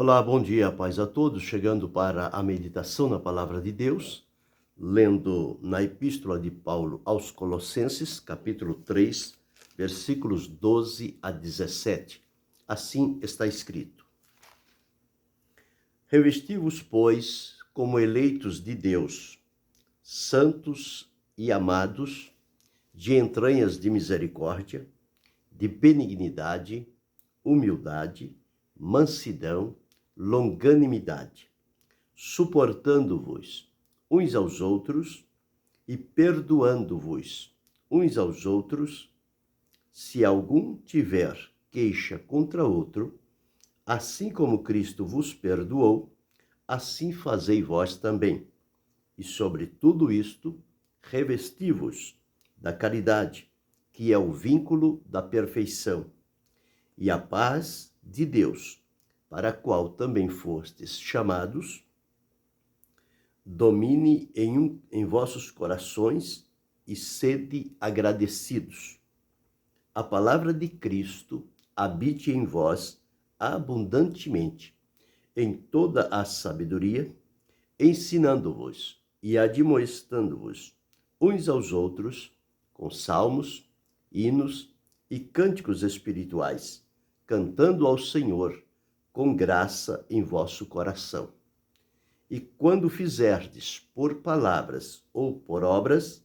Olá, bom dia, paz a todos. Chegando para a meditação na palavra de Deus, lendo na Epístola de Paulo aos Colossenses, capítulo 3, versículos 12 a 17. Assim está escrito: Revesti-vos, pois, como eleitos de Deus, santos e amados, de entranhas de misericórdia, de benignidade, humildade, mansidão, longanimidade, suportando-vos uns aos outros e perdoando-vos uns aos outros, se algum tiver queixa contra outro, assim como Cristo vos perdoou, assim fazei vós também. E sobre tudo isto, revesti-vos da caridade, que é o vínculo da perfeição, e a paz de Deus, para a qual também fostes chamados, domine em vossos corações e sede agradecidos. A palavra de Cristo habite em vós abundantemente, em toda a sabedoria, ensinando-vos e admoestando-vos uns aos outros com salmos, hinos e cânticos espirituais, cantando ao Senhor com graça em vosso coração. E quando fizerdes por palavras ou por obras,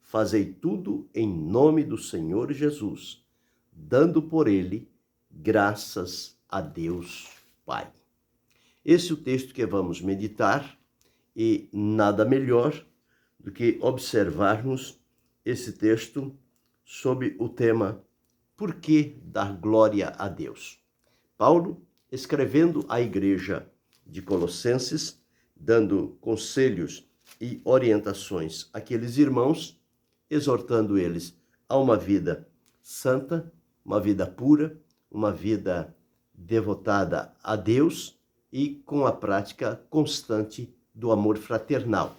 fazei tudo em nome do Senhor Jesus, dando por ele graças a Deus Pai. Esse é o texto que vamos meditar, e nada melhor do que observarmos esse texto sob o tema Por que dar glória a Deus? Paulo, escrevendo à igreja de Colossenses, dando conselhos e orientações àqueles irmãos, exortando eles a uma vida santa, uma vida pura, uma vida devotada a Deus e com a prática constante do amor fraternal,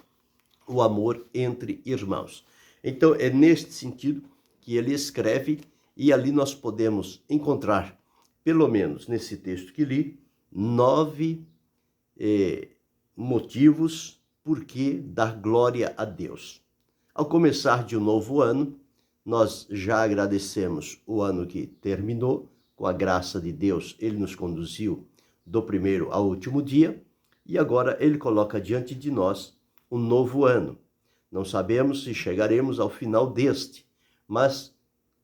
o amor entre irmãos. Então, é neste sentido que ele escreve, e ali nós podemos encontrar, pelo menos nesse texto que li, 9 motivos por que dar glória a Deus. Ao começar de um novo ano, nós já agradecemos o ano que terminou, com a graça de Deus, ele nos conduziu do primeiro ao último dia, e agora ele coloca diante de nós um novo ano. Não sabemos se chegaremos ao final deste, mas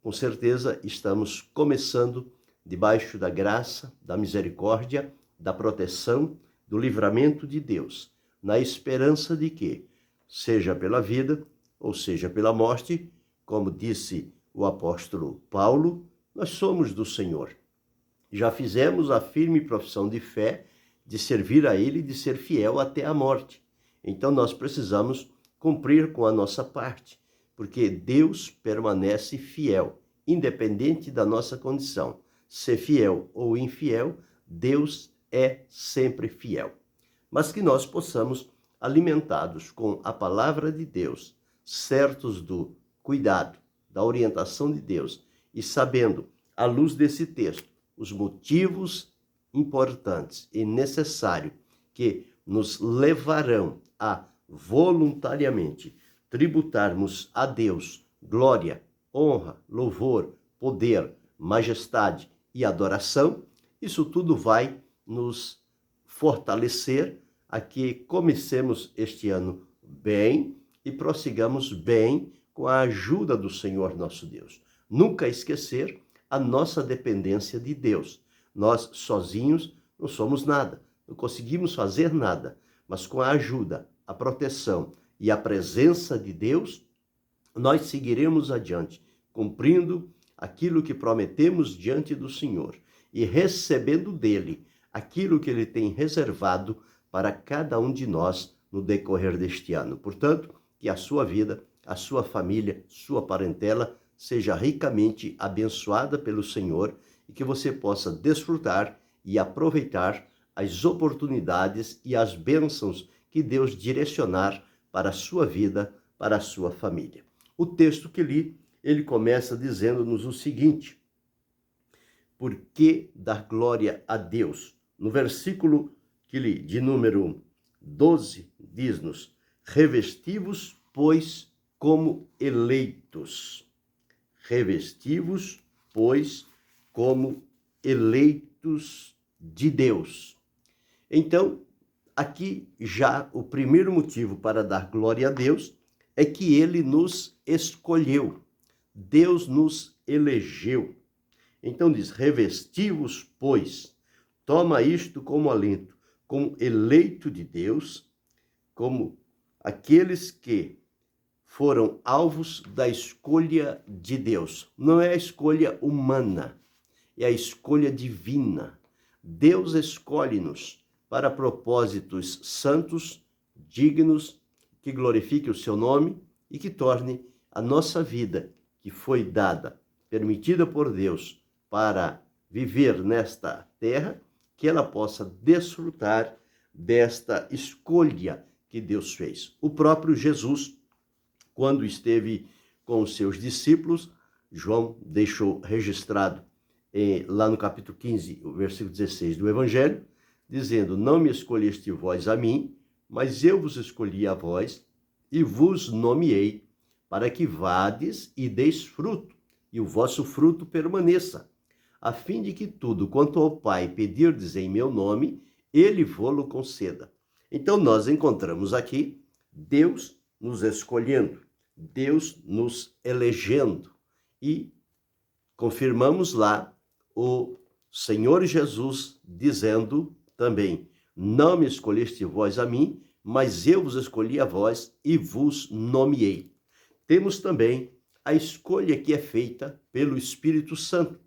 com certeza estamos começando debaixo da graça, da misericórdia, da proteção, do livramento de Deus, na esperança de que, seja pela vida ou seja pela morte, como disse o apóstolo Paulo, nós somos do Senhor. Já fizemos a firme profissão de fé de servir a Ele e de ser fiel até a morte. Então nós precisamos cumprir com a nossa parte, porque Deus permanece fiel, independente da nossa condição. Ser fiel ou infiel, Deus é sempre fiel. Mas que nós possamos, alimentados com a palavra de Deus, certos do cuidado, da orientação de Deus, e sabendo, à luz desse texto, os motivos importantes e necessários que nos levarão a voluntariamente tributarmos a Deus glória, honra, louvor, poder, majestade e adoração, isso tudo vai nos fortalecer a que comecemos este ano bem e prossigamos bem com a ajuda do Senhor nosso Deus. Nunca esquecer a nossa dependência de Deus. Nós sozinhos não somos nada, não conseguimos fazer nada, mas com a ajuda, a proteção e a presença de Deus, nós seguiremos adiante, cumprindo aquilo que prometemos diante do Senhor e recebendo dele aquilo que ele tem reservado para cada um de nós no decorrer deste ano. Portanto, que a sua vida, a sua família, sua parentela seja ricamente abençoada pelo Senhor e que você possa desfrutar e aproveitar as oportunidades e as bênçãos que Deus direcionar para a sua vida, para a sua família. O texto que li, ele começa dizendo-nos o seguinte: por que dar glória a Deus? No versículo de número 12, diz-nos: revestivos, pois, como eleitos. Revestivos, pois, como eleitos de Deus. Então, aqui já o primeiro motivo para dar glória a Deus é que ele nos escolheu. Deus nos elegeu. Então diz: revestivos, pois, toma isto como alento, como eleito de Deus, como aqueles que foram alvos da escolha de Deus. Não é a escolha humana, é a escolha divina. Deus escolhe-nos para propósitos santos, dignos, que glorifique o seu nome e que torne a nossa vida, que foi dada, permitida por Deus para viver nesta terra, que ela possa desfrutar desta escolha que Deus fez. O próprio Jesus, quando esteve com os seus discípulos, João deixou registrado lá no capítulo 15, o versículo 16 do Evangelho, dizendo: não me escolheste vós a mim, mas eu vos escolhi a vós e vos nomeei para que vades e deis fruto, e o vosso fruto permaneça, a fim de que tudo quanto ao Pai pedirdes em meu nome, ele vô-lo conceda. Então nós encontramos aqui Deus nos escolhendo, Deus nos elegendo, e confirmamos lá o Senhor Jesus dizendo também: não me escolheste vós a mim, mas eu vos escolhi a vós e vos nomeei. Temos também a escolha que é feita pelo Espírito Santo.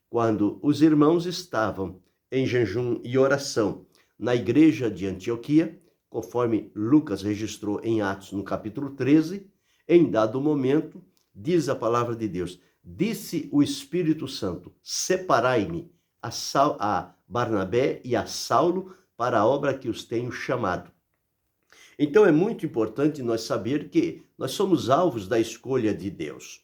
Quando os irmãos estavam em jejum e oração na igreja de Antioquia, conforme Lucas registrou em Atos, no capítulo 13, em dado momento, diz a palavra de Deus: disse o Espírito Santo: separai-me a Barnabé e a Saulo para a obra que os tenho chamado. Então é muito importante nós saber que nós somos alvos da escolha de Deus.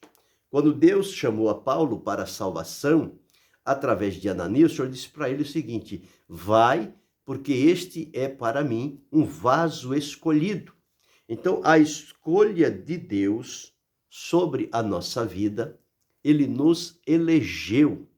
Quando Deus chamou a Paulo para a salvação, através de Ananias, o Senhor disse para ele o seguinte: vai, porque este é para mim um vaso escolhido. Então, a escolha de Deus sobre a nossa vida, ele nos elegeu,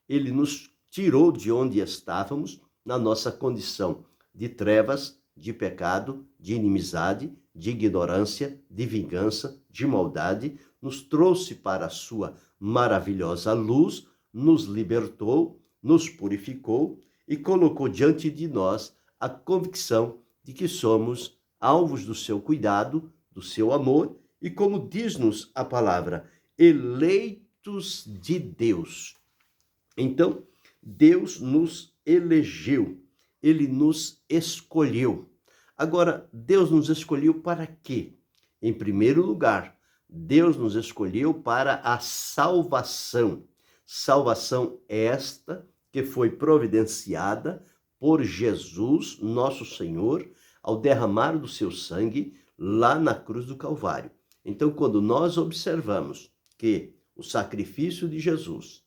ele nos tirou de onde estávamos, na nossa condição de trevas, de pecado, de inimizade, de ignorância, de vingança, de maldade, nos trouxe para a sua maravilhosa luz, nos libertou, nos purificou e colocou diante de nós a convicção de que somos alvos do seu cuidado, do seu amor e, como diz-nos a palavra, eleitos de Deus. Então, Deus nos elegeu, ele nos escolheu. Agora, Deus nos escolheu para quê? Em primeiro lugar, Deus nos escolheu para a salvação. Salvação esta que foi providenciada por Jesus, nosso Senhor, ao derramar do seu sangue lá na cruz do Calvário. Então, quando nós observamos que o sacrifício de Jesus,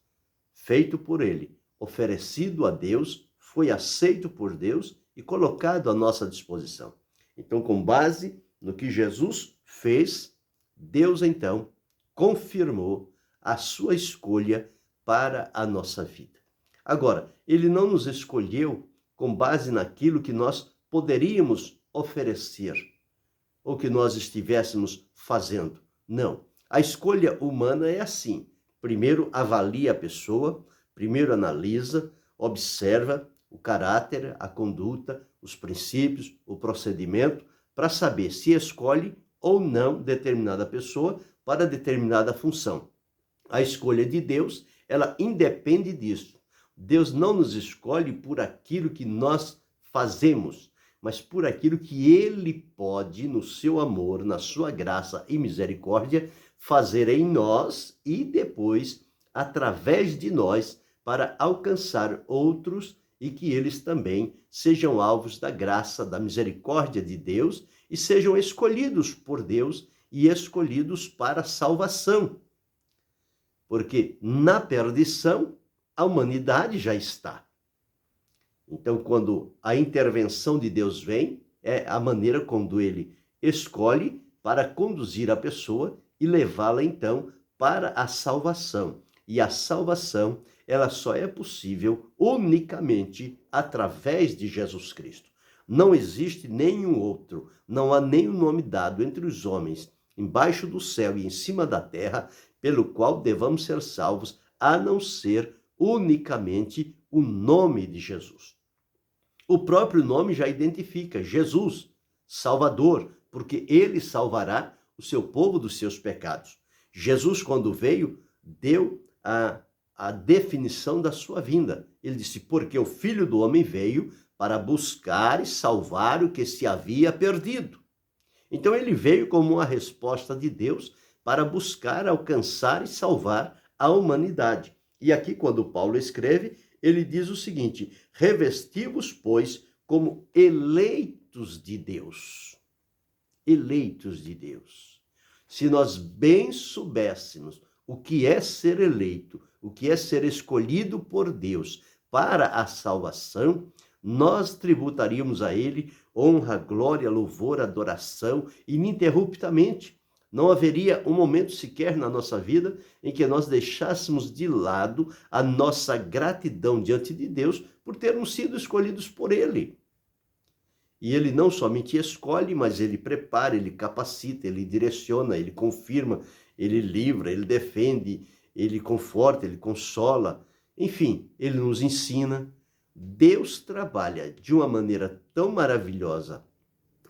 feito por ele, oferecido a Deus, foi aceito por Deus e colocado à nossa disposição. Então, com base no que Jesus fez, Deus então confirmou a sua escolha para a nossa vida. Agora, ele não nos escolheu com base naquilo que nós poderíamos oferecer ou que nós estivéssemos fazendo. Não. A escolha humana é assim. Primeiro avalia a pessoa, primeiro analisa, observa o caráter, a conduta, os princípios, o procedimento, para saber se escolhe ou não determinada pessoa para determinada função. A escolha de Deus, ela independe disso. Deus não nos escolhe por aquilo que nós fazemos, mas por aquilo que ele pode, no seu amor, na sua graça e misericórdia, fazer em nós e depois, através de nós, para alcançar outros e que eles também sejam alvos da graça, da misericórdia de Deus e sejam escolhidos por Deus e escolhidos para a salvação. Porque na perdição, a humanidade já está. Então, quando a intervenção de Deus vem, é a maneira como ele escolhe para conduzir a pessoa e levá-la, então, para a salvação. E a salvação, ela só é possível unicamente através de Jesus Cristo. Não existe nenhum outro, não há nenhum nome dado entre os homens, embaixo do céu e em cima da terra, pelo qual devamos ser salvos, a não ser unicamente o nome de Jesus. O próprio nome já identifica Jesus, Salvador, porque ele salvará o seu povo dos seus pecados. Jesus, quando veio, deu a definição da sua vinda. Ele disse, porque o Filho do Homem veio para buscar e salvar o que se havia perdido. Então ele veio como uma resposta de Deus para buscar, alcançar e salvar a humanidade. E aqui, quando Paulo escreve, ele diz o seguinte, revesti-vos, pois, como eleitos de Deus. Eleitos de Deus. Se nós bem soubéssemos o que é ser eleito, o que é ser escolhido por Deus para a salvação, nós tributaríamos a ele honra, glória, louvor, adoração, ininterruptamente. Não haveria um momento sequer na nossa vida em que nós deixássemos de lado a nossa gratidão diante de Deus por termos sido escolhidos por ele. E ele não somente escolhe, mas ele prepara, ele capacita, ele direciona, ele confirma, ele livra, ele defende, ele conforta, ele consola. Enfim, ele nos ensina. Deus trabalha de uma maneira tão maravilhosa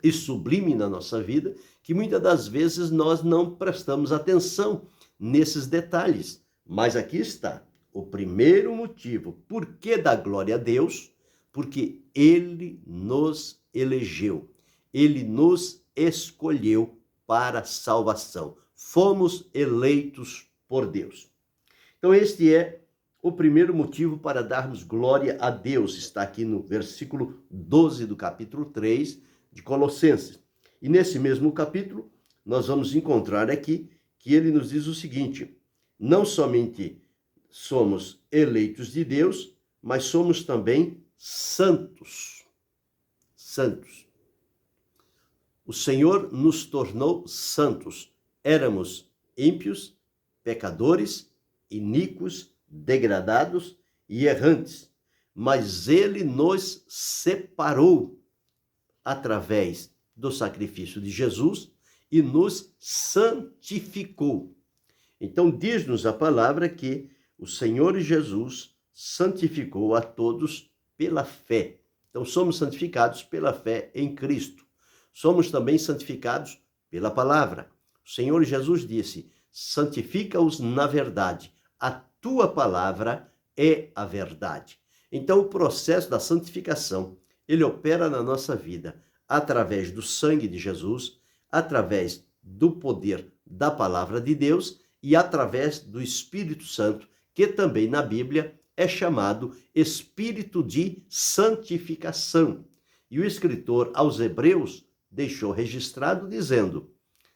e sublime na nossa vida que muitas das vezes nós não prestamos atenção nesses detalhes. Mas aqui está o primeiro motivo. Por que dar glória a Deus? Porque ele nos elegeu, ele nos escolheu para a salvação. Fomos eleitos por Deus. Então este é o primeiro motivo para darmos glória a Deus. Está aqui no versículo 12 do capítulo 3 de Colossenses. E nesse mesmo capítulo, nós vamos encontrar aqui que ele nos diz o seguinte, não somente somos eleitos de Deus, mas somos também santos. Santos. O Senhor nos tornou santos. Éramos ímpios, pecadores, iníquos, degradados e errantes, mas ele nos separou através do sacrifício de Jesus e nos santificou. Então diz-nos a palavra que o Senhor Jesus santificou a todos pela fé. Então somos santificados pela fé em Cristo. Somos também santificados pela palavra. O Senhor Jesus disse, santifica-os na verdade. A tua palavra é a verdade. Então o processo da santificação, ele opera na nossa vida através do sangue de Jesus, através do poder da palavra de Deus e através do Espírito Santo, que também na Bíblia é chamado Espírito de santificação. E o escritor aos Hebreus deixou registrado dizendo,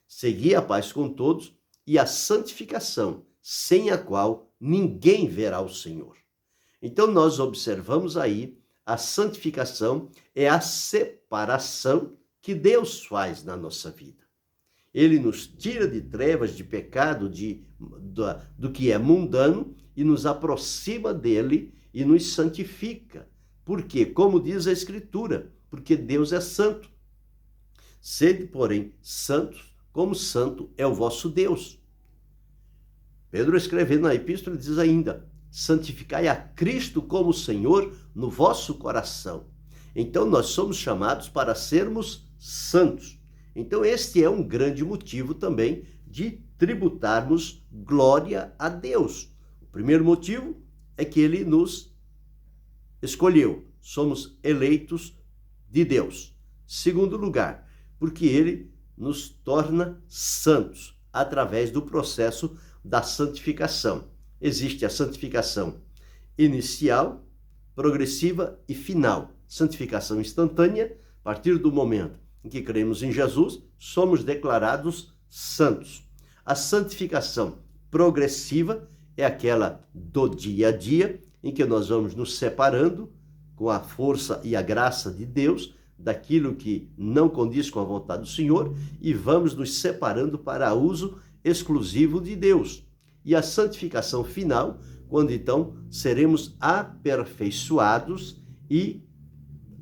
segui a paz com todos e a santificação, sem a qual ninguém verá o Senhor. Então nós observamos aí a santificação é a separação que Deus faz na nossa vida. Ele nos tira de trevas, de pecado, do que é mundano e nos aproxima dele e nos santifica. Por quê? Como diz a Escritura, porque Deus é santo. Sede, porém, santos, como santo é o vosso Deus. Pedro, escrevendo na epístola, diz ainda, santificai a Cristo como Senhor no vosso coração. Então nós somos chamados para sermos santos. Então este é um grande motivo também de tributarmos glória a Deus. O primeiro motivo é que ele nos escolheu. Somos eleitos de Deus. Segundo lugar, porque ele nos torna santos através do processo da santificação. Existe a santificação inicial, progressiva e final. Santificação instantânea, a partir do momento em que cremos em Jesus, somos declarados santos. A santificação progressiva é aquela do dia a dia, em que nós vamos nos separando com a força e a graça de Deus, daquilo que não condiz com a vontade do Senhor, e vamos nos separando para uso exclusivo de Deus. E a santificação final, quando então seremos aperfeiçoados e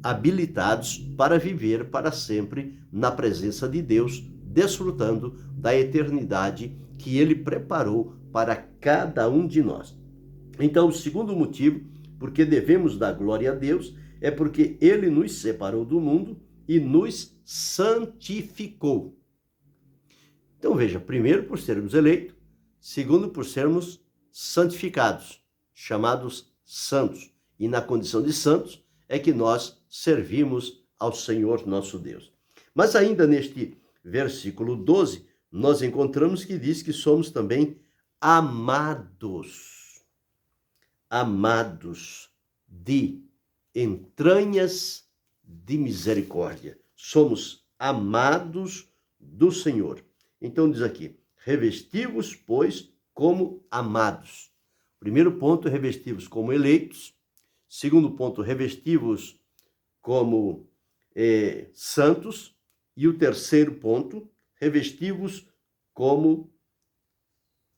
habilitados para viver para sempre na presença de Deus, desfrutando da eternidade que Ele preparou para cada um de nós. Então, o segundo motivo, porque devemos dar glória a Deus, é porque Ele nos separou do mundo e nos santificou. Então, veja, primeiro por sermos eleitos, segundo por sermos santificados, chamados santos. E na condição de santos é que nós servimos ao Senhor nosso Deus. Mas ainda neste versículo 12, nós encontramos que diz que somos também amados. Amados de entranhas de misericórdia. Somos amados do Senhor. Então diz aqui, revesti-vos, pois, como amados. Primeiro ponto, revesti-vos como eleitos. Segundo ponto, revesti-vos como santos. E o terceiro ponto, revesti-vos como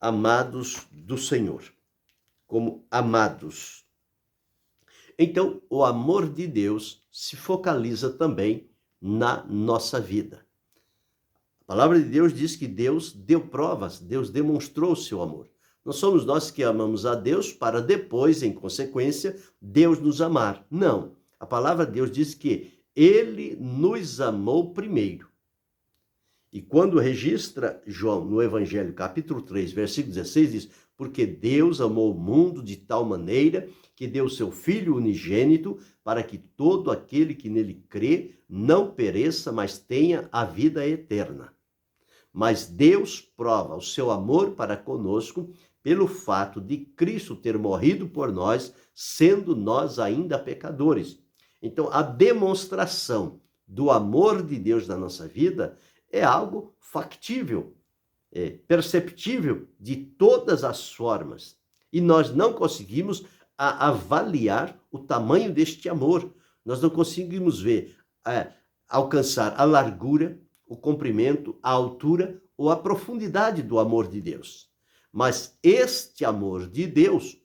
amados do Senhor. Como amados. Então, o amor de Deus se focaliza também na nossa vida. A palavra de Deus diz que Deus deu provas, Deus demonstrou o seu amor. Não somos nós que amamos a Deus para depois, em consequência, Deus nos amar. Não. A palavra de Deus diz que Ele nos amou primeiro. E quando registra João no Evangelho, capítulo 3, versículo 16, diz: porque Deus amou o mundo de tal maneira que deu seu Filho unigênito para que todo aquele que nele crê não pereça, mas tenha a vida eterna. Mas Deus prova o seu amor para conosco pelo fato de Cristo ter morrido por nós, sendo nós ainda pecadores. Então, a demonstração do amor de Deus na nossa vida é algo factível, perceptível de todas as formas. E nós não conseguimos avaliar o tamanho deste amor. Nós não conseguimos ver, alcançar a largura, o comprimento, a altura ou a profundidade do amor de Deus. Mas este amor de Deus,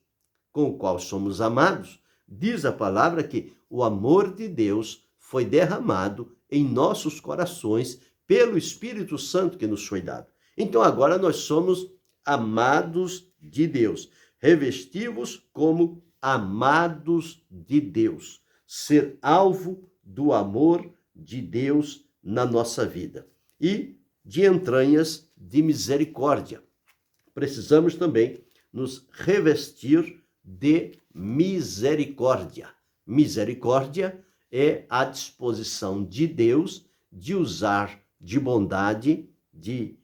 com o qual somos amados, diz a palavra que o amor de Deus foi derramado em nossos corações pelo Espírito Santo que nos foi dado. Então agora nós somos amados de Deus. Revesti-vos como amados de Deus. Ser alvo do amor de Deus na nossa vida. E de entranhas de misericórdia. Precisamos também nos revestir de misericórdia. Misericórdia é a disposição de Deus de usar de bondade, de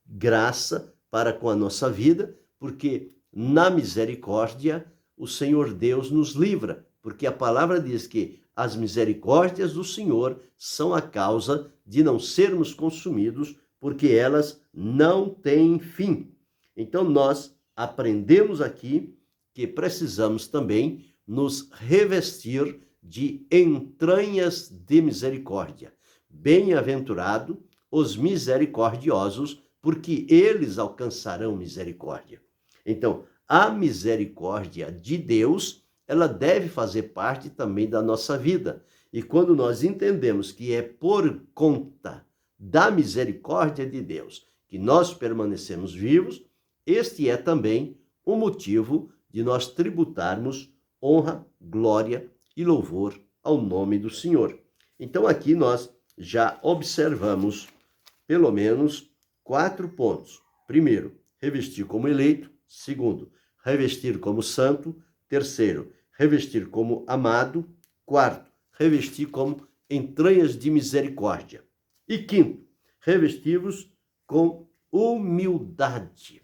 graça para com a nossa vida, porque na misericórdia o Senhor Deus nos livra, porque a palavra diz que as misericórdias do Senhor são a causa de não sermos consumidos, porque elas não têm fim. Então nós aprendemos aqui que precisamos também nos revestir de entranhas de misericórdia. Bem-aventurado os misericordiosos, porque eles alcançarão misericórdia. Então, a misericórdia de Deus, ela deve fazer parte também da nossa vida. E quando nós entendemos que é por conta da misericórdia de Deus que nós permanecemos vivos, este é também o motivo de nós tributarmos honra, glória e louvor ao nome do Senhor. Então aqui nós já observamos pelo menos 4 pontos. Primeiro, revestir como eleito. Segundo, revestir como santo. Terceiro, revestir como amado. Quarto, revestir como entranhas de misericórdia. E quinto, revestir-vos com humildade.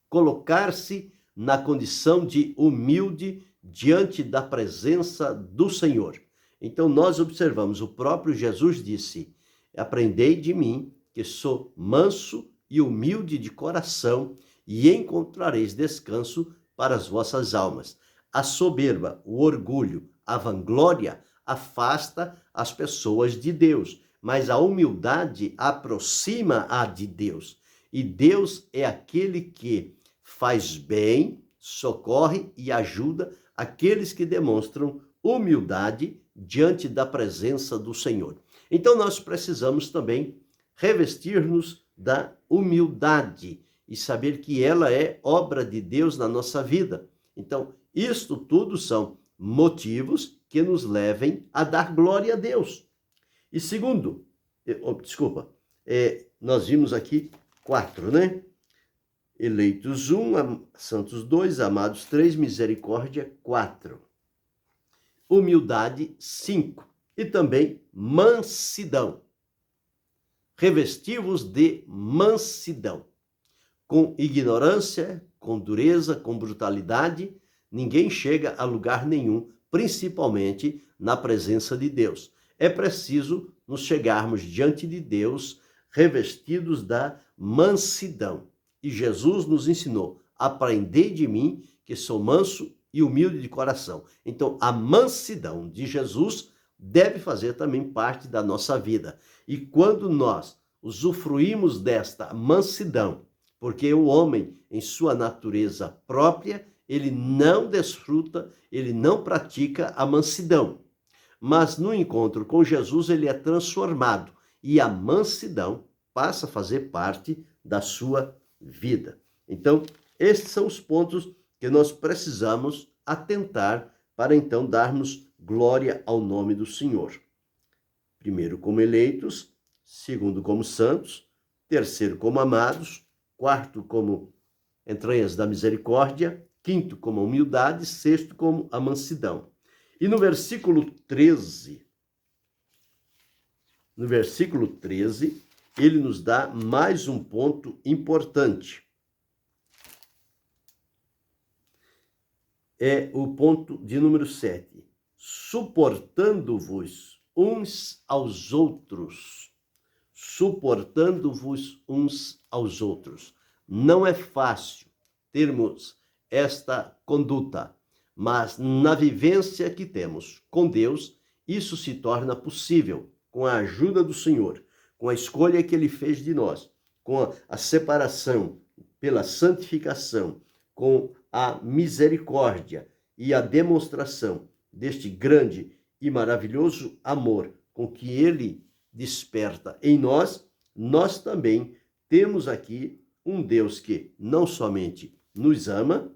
Colocar-se na condição de humilde diante da presença do Senhor. Então nós observamos, o próprio Jesus disse: aprendei de mim, que sou manso e humilde de coração, e encontrareis descanso para as vossas almas. A soberba, o orgulho, A vanglória afasta as pessoas de Deus, mas a humildade aproxima-a de Deus. E Deus é aquele que faz bem, socorre e ajuda aqueles que demonstram humildade diante da presença do Senhor. Então nós precisamos também revestir-nos da humildade e saber que ela é obra de Deus na nossa vida. Então, isto tudo são motivos que nos levem a dar glória a Deus. E segundo, nós vimos aqui 4, né? Eleitos 1, santos 2, amados 3, misericórdia 4. Humildade 5. E também mansidão. Revesti-vos de mansidão. Com ignorância, com dureza, com brutalidade, ninguém chega a lugar nenhum, principalmente na presença de Deus. É preciso nos chegarmos diante de Deus revestidos da mansidão. E Jesus nos ensinou: aprendei de mim, que sou manso e humilde de coração. Então, a mansidão de Jesus deve fazer também parte da nossa vida. E quando nós usufruímos desta mansidão, porque o homem, em sua natureza própria, ele não desfruta, ele não pratica a mansidão. Mas no encontro com Jesus, ele é transformado e a mansidão passa a fazer parte da sua vida. Então, estes são os pontos que nós precisamos atentar para então darmos glória ao nome do Senhor. Primeiro, como eleitos; segundo, como santos; terceiro, como amados; quarto, como entranhas da misericórdia; quinto, como a humildade; sexto, como a mansidão. E no versículo 13, ele nos dá mais um ponto importante. É o ponto de número 7. Suportando-vos uns aos outros. Suportando-vos uns aos outros. Não é fácil termos esta conduta, mas na vivência que temos com Deus, isso se torna possível com a ajuda do Senhor, com a escolha que Ele fez de nós, com a separação pela santificação, com a misericórdia e a demonstração deste grande e maravilhoso amor com que Ele desperta em nós. Nós também temos aqui um Deus que não somente nos ama,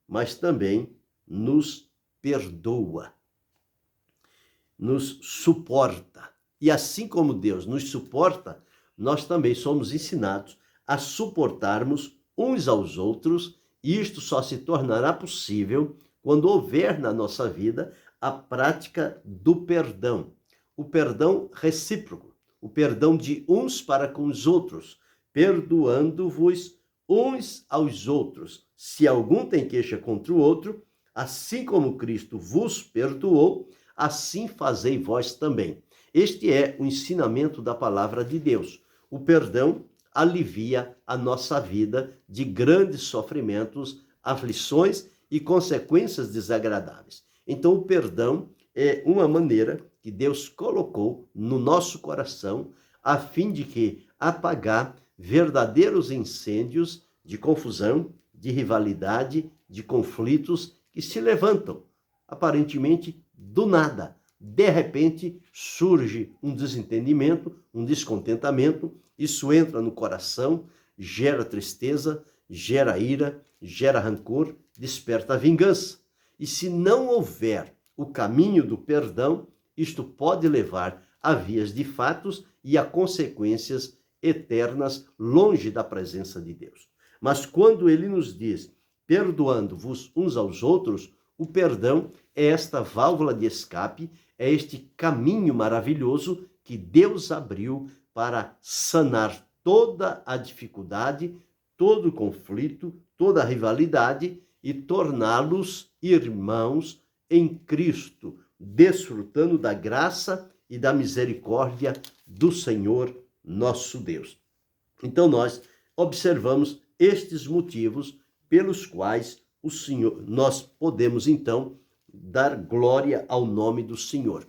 mas também nos perdoa, nos suporta. E assim como Deus nos suporta, nós também somos ensinados a suportarmos uns aos outros, e isto só se tornará possível quando houver na nossa vida a prática do perdão. O perdão recíproco, o perdão de uns para com os outros, perdoando-vos uns aos outros. Se algum tem queixa contra o outro, assim como Cristo vos perdoou, assim fazei vós também. Este é o ensinamento da palavra de Deus. O perdão alivia a nossa vida de grandes sofrimentos, aflições e consequências desagradáveis. Então, o perdão é uma maneira que Deus colocou no nosso coração a fim de que apagar verdadeiros incêndios de confusão, de rivalidade, de conflitos que se levantam aparentemente do nada. De repente surge um desentendimento, um descontentamento, isso entra no coração, gera tristeza, gera ira, gera rancor, desperta a vingança. E se não houver o caminho do perdão, isto pode levar a vias de fatos e a consequências eternas longe da presença de Deus. Mas quando ele nos diz, perdoando-vos uns aos outros, o perdão é esta válvula de escape, é este caminho maravilhoso que Deus abriu para sanar toda a dificuldade, todo o conflito, toda a rivalidade e torná-los irmãos em Cristo, desfrutando da graça e da misericórdia do Senhor nosso Deus. Então nós observamos estes motivos pelos quais nós podemos então dar glória ao nome do Senhor.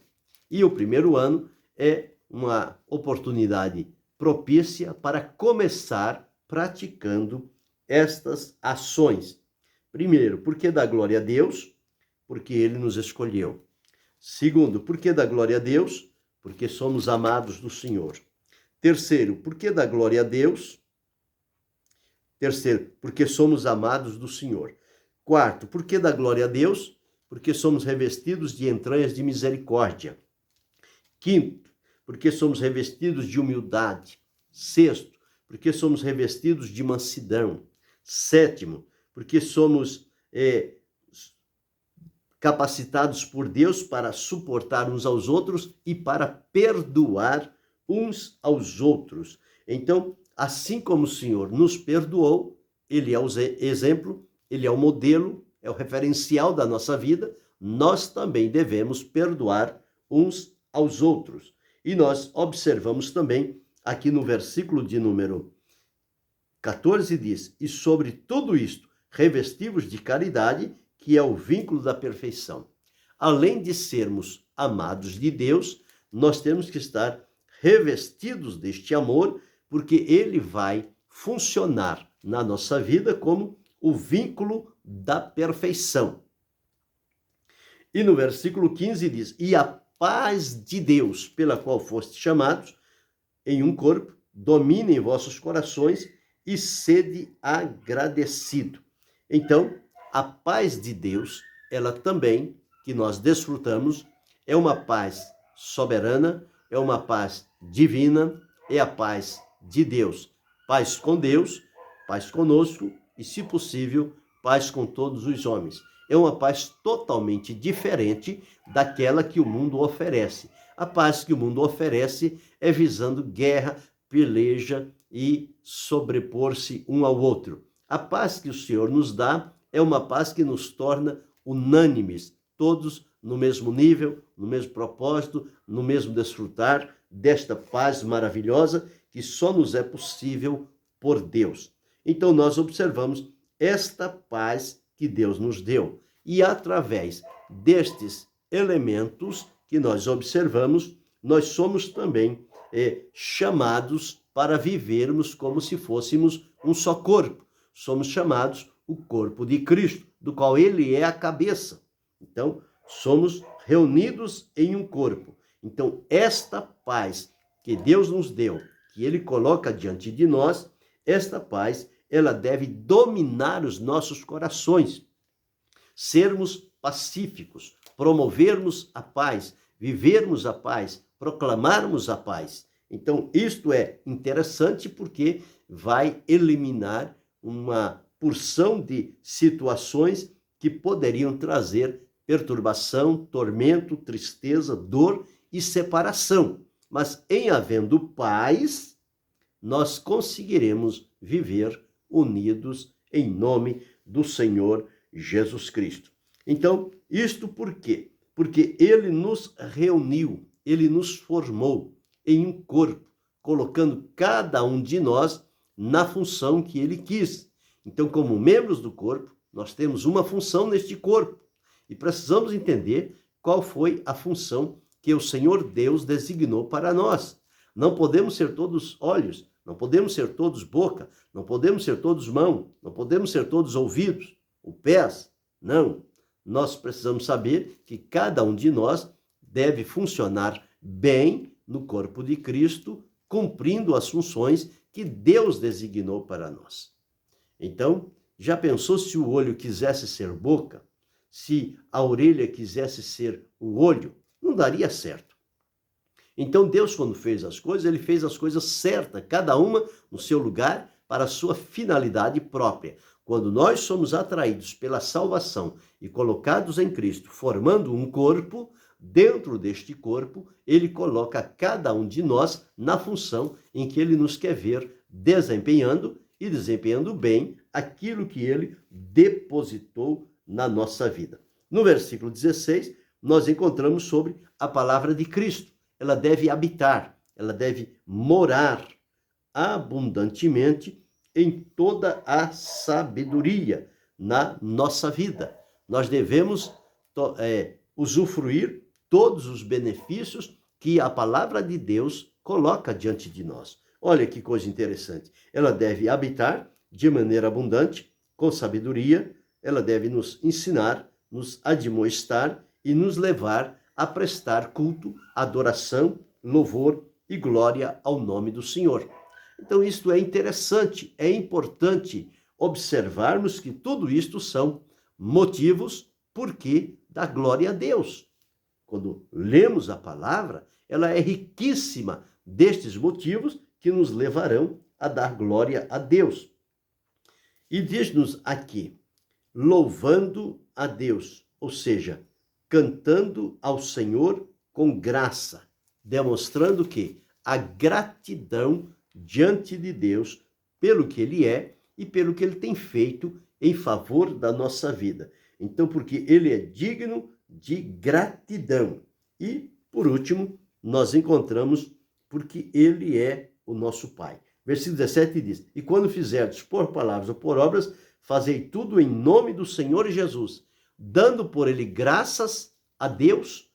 E o primeiro ano é uma oportunidade propícia para começar praticando estas ações. Primeiro, porque dá glória a Deus? Porque Ele nos escolheu. Segundo, porque dá glória a Deus? Porque somos amados do Senhor. Terceiro, porque dá glória a Deus? Terceiro, porque somos amados do Senhor. Quarto, porque dá glória a Deus? Porque somos revestidos de entranhas de misericórdia. Quinto, porque somos revestidos de humildade. Sexto, porque somos revestidos de mansidão. Sétimo, porque somos capacitados por Deus para suportar uns aos outros e para perdoar uns aos outros. Então, assim como o Senhor nos perdoou, Ele é o exemplo, Ele é o modelo, é o referencial da nossa vida, nós também devemos perdoar uns aos outros. E nós observamos também, aqui no versículo de número 14, diz: e sobre tudo isto, revestivos de caridade, que é o vínculo da perfeição. Além de sermos amados de Deus, nós temos que estar revestidos deste amor, porque ele vai funcionar na nossa vida como o vínculo da perfeição. E no versículo 15 diz: e a paz de Deus, pela qual fostes chamados em um corpo, domine em vossos corações e sede agradecido. Então, a paz de Deus, ela também, que nós desfrutamos, é uma paz soberana, é uma paz divina, é a paz de Deus. Paz com Deus, paz conosco e, se possível, paz com todos os homens. É uma paz totalmente diferente daquela que o mundo oferece. A paz que o mundo oferece é visando guerra, peleja e sobrepor-se um ao outro. A paz que o Senhor nos dá é uma paz que nos torna unânimes, todos no mesmo nível, no mesmo propósito, no mesmo desfrutar desta paz maravilhosa que só nos é possível por Deus. Então nós observamos esta paz que Deus nos deu. E através destes elementos que nós observamos, nós somos também chamados para vivermos como se fôssemos um só corpo. Somos chamados o corpo de Cristo, do qual ele é a cabeça. Então, somos reunidos em um corpo. Então, esta paz que Deus nos deu, que ele coloca diante de nós, esta paz, ela deve dominar os nossos corações. Sermos pacíficos, promovermos a paz, vivermos a paz, proclamarmos a paz. Então, isto é interessante porque vai eliminar uma porção de situações que poderiam trazer perturbação, tormento, tristeza, dor e separação. Mas em havendo paz, nós conseguiremos viver unidos em nome do Senhor Jesus Cristo. Então, isto por quê? Porque ele nos reuniu, ele nos formou em um corpo, colocando cada um de nós na função que ele quis. Então, como membros do corpo, nós temos uma função neste corpo e precisamos entender qual foi a função que o Senhor Deus designou para nós. Não podemos ser todos olhos, não podemos ser todos boca, não podemos ser todos mão, não podemos ser todos ouvidos ou pés. Não. Nós precisamos saber que cada um de nós deve funcionar bem no corpo de Cristo, cumprindo as funções que Deus designou para nós. Então, já pensou se o olho quisesse ser boca? Se a orelha quisesse ser o olho? Não daria certo. Então, Deus, quando fez as coisas, ele fez as coisas certas, cada uma no seu lugar, para a sua finalidade própria. Quando nós somos atraídos pela salvação e colocados em Cristo, formando um corpo, dentro deste corpo, ele coloca cada um de nós na função em que ele nos quer ver desempenhando e desempenhando bem aquilo que ele depositou na nossa vida. No versículo 16, nós encontramos sobre a palavra de Cristo. Ela deve habitar, ela deve morar abundantemente em toda a sabedoria na nossa vida. Nós devemos usufruir todos os benefícios que a palavra de Deus coloca diante de nós. Olha que coisa interessante. Ela deve habitar de maneira abundante, com sabedoria, ela deve nos ensinar, nos admoestar e nos levar a prestar culto, adoração, louvor e glória ao nome do Senhor. Então, isto é interessante, é importante observarmos que tudo isto são motivos por que dar glória a Deus. Quando lemos a palavra, ela é riquíssima destes motivos que nos levarão a dar glória a Deus. E diz-nos aqui, louvando a Deus, ou seja, cantando ao Senhor com graça, demonstrando que a gratidão diante de Deus pelo que Ele é e pelo que Ele tem feito em favor da nossa vida. Então, porque Ele é digno de gratidão. E, por último, nós encontramos porque Ele é o nosso Pai. Versículo 17 diz, e quando fizerdes por palavras ou por obras, fazei tudo em nome do Senhor Jesus, dando por Ele graças a Deus,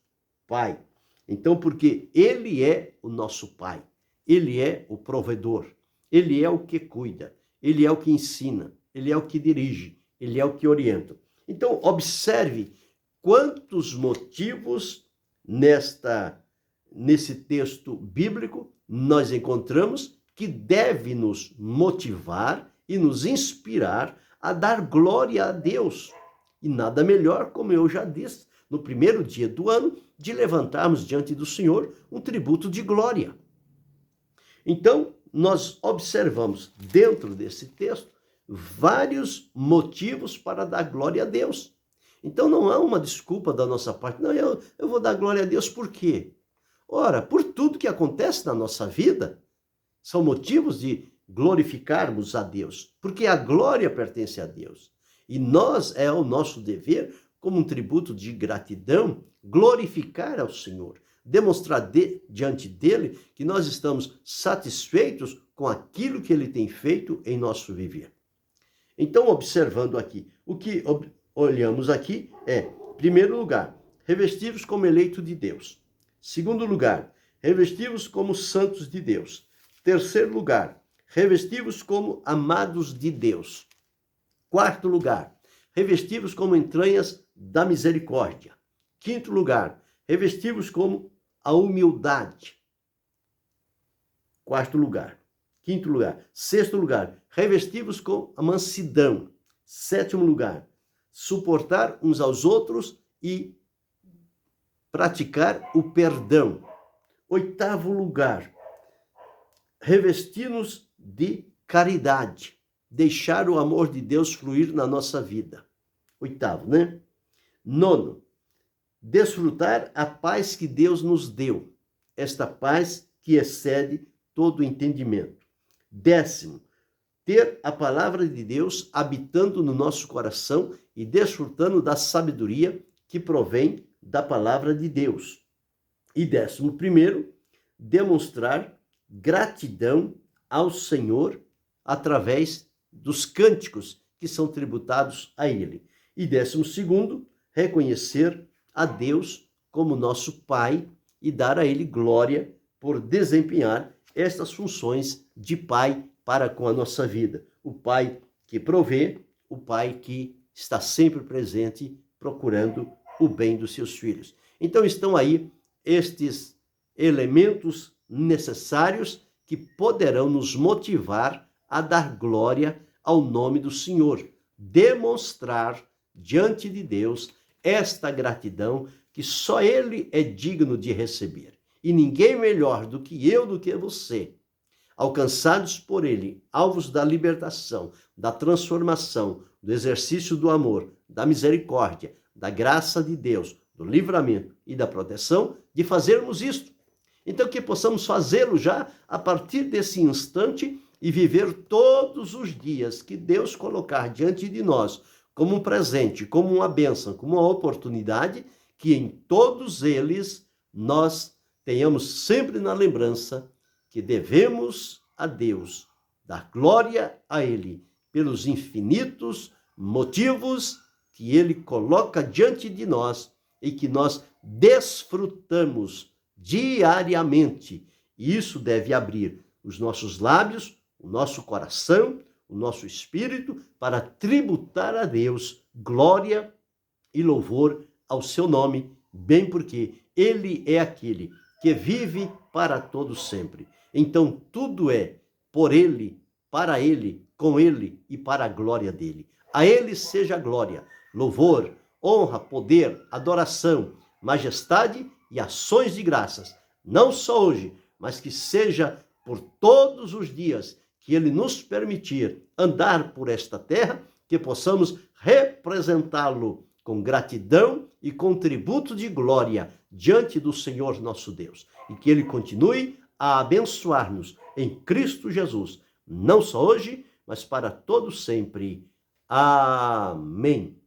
Pai. Então, porque Ele é o nosso Pai, Ele é o provedor, Ele é o que cuida, Ele é o que ensina, Ele é o que dirige, Ele é o que orienta. Então, observe quantos motivos nesse texto bíblico nós encontramos que deve nos motivar e nos inspirar a dar glória a Deus. E nada melhor, como eu já disse, no primeiro dia do ano, de levantarmos diante do Senhor um tributo de glória. Então, nós observamos dentro desse texto vários motivos para dar glória a Deus. Então, não há uma desculpa da nossa parte. Não, eu vou dar glória a Deus por quê? Ora, por tudo que acontece na nossa vida, são motivos de glorificarmos a Deus, porque a glória pertence a Deus. E é o nosso dever, como um tributo de gratidão, glorificar ao Senhor, demonstrar diante dele que nós estamos satisfeitos com aquilo que ele tem feito em nosso viver. Então, observando aqui, o que olhamos aqui é, em primeiro lugar, revestivos como eleito de Deus. Segundo lugar, revestivos como santos de Deus. Terceiro lugar, revestivos como amados de Deus. Quarto lugar, revestivos como entranhas da misericórdia. Quinto lugar, revestivos como a humildade. Quarto lugar. Quinto lugar. Sexto lugar, revestivos com a mansidão. Sétimo lugar, suportar uns aos outros e praticar o perdão. Oitavo lugar, revestir-nos de caridade, deixar o amor de Deus fluir na nossa vida. Oitavo, né? Nono, desfrutar a paz que Deus nos deu, esta paz que excede todo o entendimento. Décimo, ter a palavra de Deus habitando no nosso coração e desfrutando da sabedoria que provém da palavra de Deus. E 11º, demonstrar gratidão ao Senhor através dos cânticos que são tributados a Ele. E 12º, reconhecer a Deus como nosso Pai e dar a Ele glória por desempenhar estas funções de Pai para com a nossa vida. O Pai que provê, o Pai que está sempre presente procurando o bem dos seus filhos. Então estão aí estes elementos necessários que poderão nos motivar a dar glória ao nome do Senhor, demonstrar diante de Deus esta gratidão que só Ele é digno de receber. E ninguém melhor do que eu, do que você, alcançados por Ele, alvos da libertação, da transformação, do exercício do amor, da misericórdia, da graça de Deus, do livramento e da proteção, de fazermos isto. Então, que possamos fazê-lo já a partir desse instante e viver todos os dias que Deus colocar diante de nós como um presente, como uma bênção, como uma oportunidade, que em todos eles nós tenhamos sempre na lembrança que devemos a Deus dar glória a Ele pelos infinitos motivos que Ele coloca diante de nós e que nós desfrutamos diariamente. E isso deve abrir os nossos lábios, o nosso coração, o nosso espírito, para tributar a Deus glória e louvor ao seu nome, bem porque Ele é aquele que vive para todos sempre. Então tudo é por Ele, para Ele, com Ele e para a glória dele. A Ele seja glória, louvor, honra, poder, adoração, majestade e ações de graças, não só hoje, mas que seja por todos os dias que Ele nos permitir andar por esta terra, que possamos representá-lo com gratidão e com tributo de glória diante do Senhor nosso Deus. E que Ele continue a abençoar-nos em Cristo Jesus, não só hoje, mas para todo sempre. Amém.